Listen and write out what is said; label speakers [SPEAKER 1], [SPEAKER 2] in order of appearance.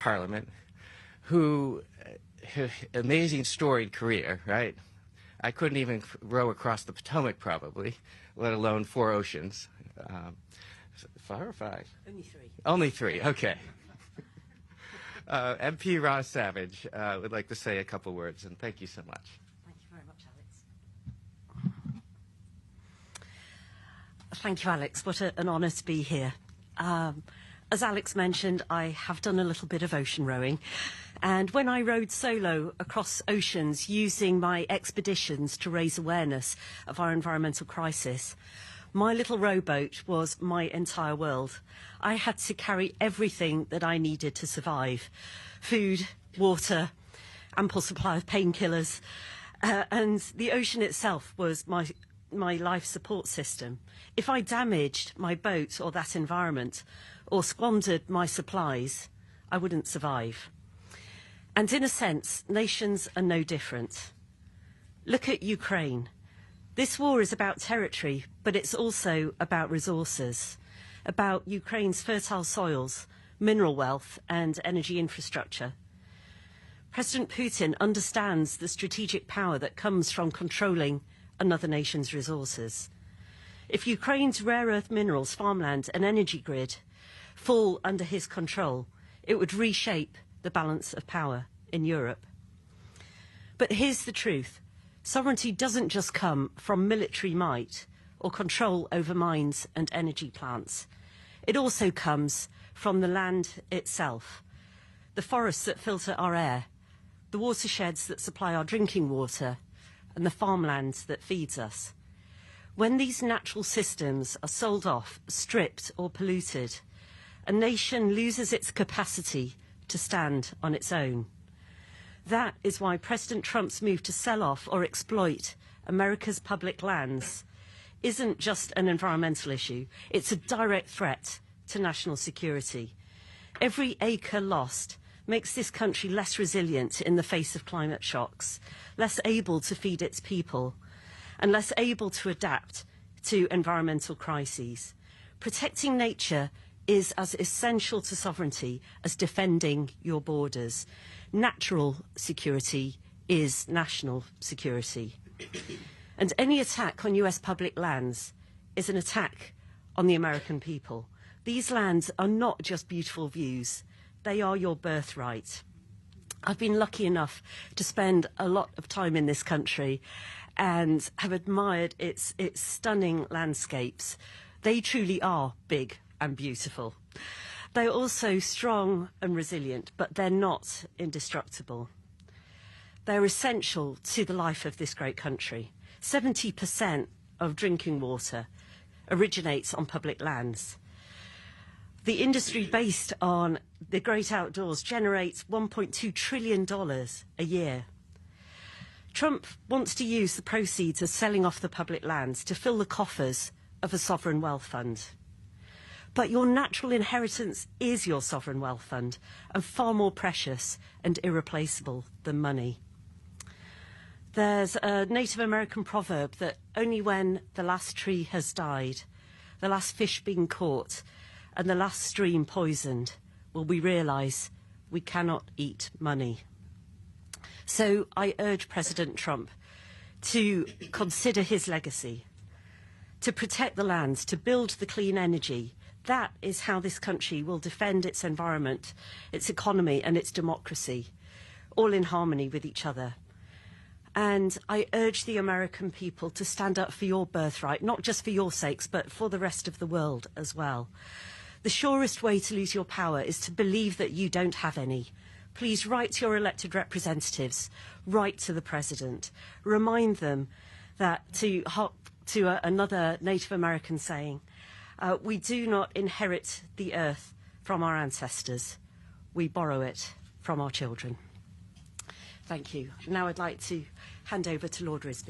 [SPEAKER 1] Parliament, who amazing storied career, right? I couldn't even row across the Potomac probably, let alone 4 oceans. 4 or 5?
[SPEAKER 2] Only 3.
[SPEAKER 1] Only 3, okay. MP Roz Savage would like to say a couple words, and thank you so much.
[SPEAKER 2] Thank you very much, Alex. Thank you, Alex. What an honour to be here. As Alex mentioned, I have done a little bit of ocean rowing. And when I rowed solo across oceans using my expeditions to raise awareness of our environmental crisis, my little rowboat was my entire world. I had to carry everything that I needed to survive: food, water, ample supply of painkillers, and the ocean itself was my life support system. If I damaged my boat or that environment, or squandered my supplies, I wouldn't survive. And in a sense, nations are no different. Look at Ukraine. This war is about territory, but it's also about resources, about Ukraine's fertile soils, mineral wealth, and energy infrastructure. President Putin understands the strategic power that comes from controlling another nation's resources. If Ukraine's rare earth minerals, farmland, and energy grid fall under his control, it would reshape the balance of power in Europe. But here's the truth. Sovereignty doesn't just come from military might or control over mines and energy plants. It also comes from the land itself, the forests that filter our air, the watersheds that supply our drinking water, and the farmland that feeds us. When these natural systems are sold off, stripped, or polluted, a nation loses its capacity to stand on its own. That is why President Trump's move to sell off or exploit America's public lands isn't just an environmental issue, it's a direct threat to national security. Every acre lost makes this country less resilient in the face of climate shocks, less able to feed its people, and less able to adapt to environmental crises. Protecting nature is as essential to sovereignty as defending your borders. Natural security is national security. And any attack on US public lands is an attack on the American people. These lands are not just beautiful views, they are your birthright. I've been lucky enough to spend a lot of time in this country and have admired its stunning landscapes. They truly are big and beautiful. They're also strong and resilient, but they're not indestructible. They're essential to the life of this great country. 70% of drinking water originates on public lands. The industry based on the great outdoors generates $1.2 trillion a year. Trump wants to use the proceeds of selling off the public lands to fill the coffers of a sovereign wealth fund. But your natural inheritance is your sovereign wealth fund, and far more precious and irreplaceable than money. There's a Native American proverb that only when the last tree has died, the last fish been caught, and the last stream poisoned, will we realise we cannot eat money. So I urge President Trump to consider his legacy, to protect the lands, to build the clean energy. That is how this country will defend its environment, its economy and its democracy, all in harmony with each other. And I urge the American people to stand up for your birthright, not just for your sakes, but for the rest of the world as well. The surest way to lose your power is to believe that you don't have any. Please write to your elected representatives, write to the President, remind them that to another Native American saying, we do not inherit the earth from our ancestors, we borrow it from our children. Thank you. Now I'd like to hand over to Lord Risby.